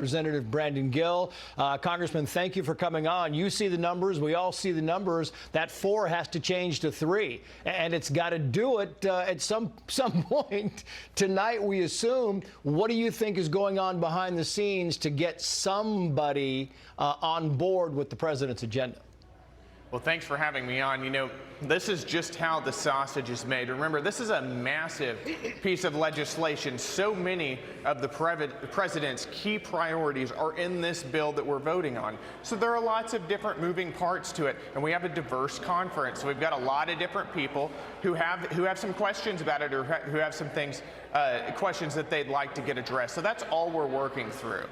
Representative Brandon Gill. Congressman, thank you for coming on. You see the numbers. We all see the numbers. That 4 has to change to 3, and it's got to do it at some point tonight, we assume. What do you think is going on behind the scenes to get somebody on board with the president's agenda? Well, thanks for having me on. You know, this is just how the sausage is made. Remember, this is a massive piece of legislation. So many of the president's key priorities are in this bill that we're voting on. So there are lots of different moving parts to it, and we have a diverse conference. So we've got a lot of different people who have some questions about it, or who have some things, questions that they'd like to get addressed. So that's all we're working through.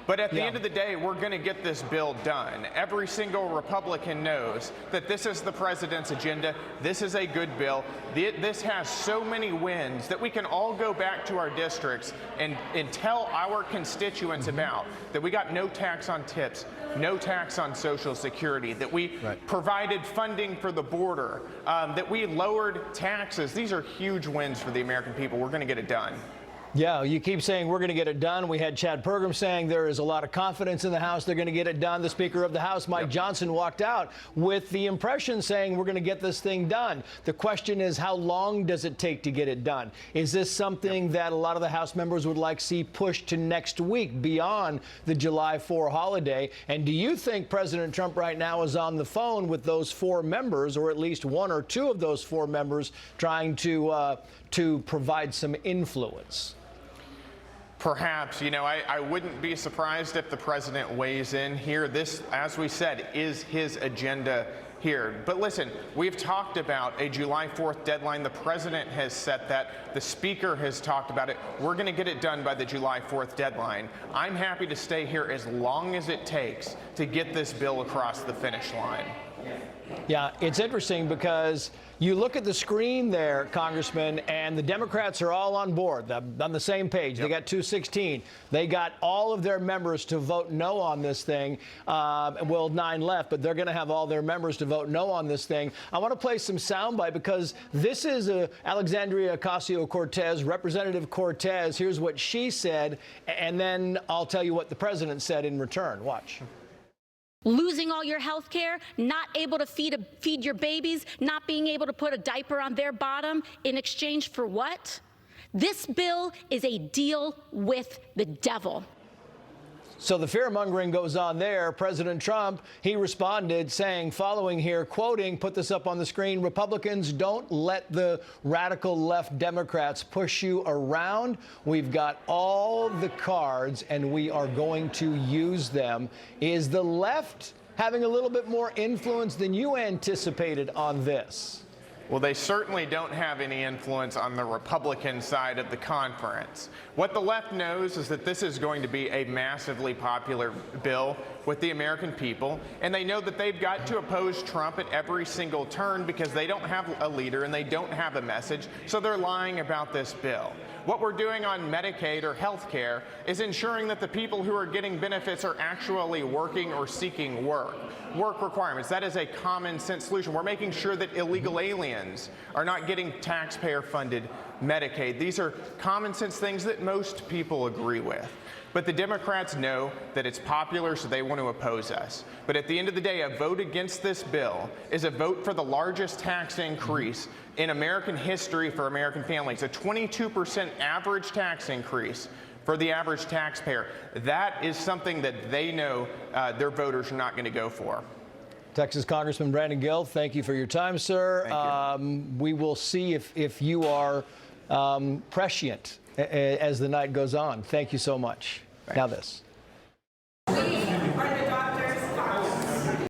But at the end of the day, we're going to get this bill done. Every single Republican knows that this is the president's agenda. This is a good bill. This has so many wins that we can all go back to our districts and tell our constituents about that. We got no tax on tips, no tax on Social Security, that we provided funding for the border, that we lowered taxes. These are huge wins for the American people. We're going to get it done. Yeah, you keep saying we're going to get it done. We had Chad Pergram saying there is a lot of confidence in the House. They're going to get it done. The Speaker of the House, Mike Johnson, walked out with the impression saying we're going to get this thing done. The question is, how long does it take to get it done? Is this something that a lot of the House members would like to see pushed to next week beyond the July 4 holiday? And do you think President Trump right now is on the phone with those 4 members, or at least 1 or 2 of those 4 members, trying to provide some influence? Perhaps. You know, I wouldn't be surprised if the president weighs in here. This, as we said, is his agenda here. But listen, we've talked about a July 4th deadline. The president has set that. The speaker has talked about it. We're going to get it done by the July 4th deadline. I'm happy to stay here as long as it takes to get this bill across the finish line. Yeah, it's interesting because you look at the screen there, Congressman, and the Democrats are all on board, on the same page. They got 216. They got all of their members to vote no on this thing. Well, 9 left, but they're going to have all their members to vote no on this thing. I want to play some soundbite because this is Alexandria Ocasio-Cortez, Representative Cortez. Here's what she said, and then I'll tell you what the president said in return. Watch. Losing all your health care, not able to feed your babies, not being able to put a diaper on their bottom in exchange for what? This bill is a deal with the devil. So the fear-mongering goes on there. President Trump, he responded saying, following here, quoting, put this up on the screen, Republicans, don't let the radical left Democrats push you around. We've got all the cards, and we are going to use them. Is the left having a little bit more influence than you anticipated on this? Well, they certainly don't have any influence on the Republican side of the conference. What the left knows is that this is going to be a massively popular bill with the American people, and they know that they've got to oppose Trump at every single turn because they don't have a leader and they don't have a message, so they're lying about this bill. What we're doing on Medicaid or health care is ensuring that the people who are getting benefits are actually working or seeking work requirements. That is a common sense solution. We're making sure that illegal aliens are not getting taxpayer-funded Medicaid. These are common sense things that most people agree with. But the Democrats know that it's popular, so they want to oppose us. But at the end of the day, a vote against this bill is a vote for the largest tax increase in American history for American families, a 22% average tax increase for the average taxpayer. That is something that they know their voters are not going to go for. Texas Congressman Brandon Gill, thank you for your time, sir. Thank you. We will see if you are prescient as the night goes on. Thank you so much. Now this.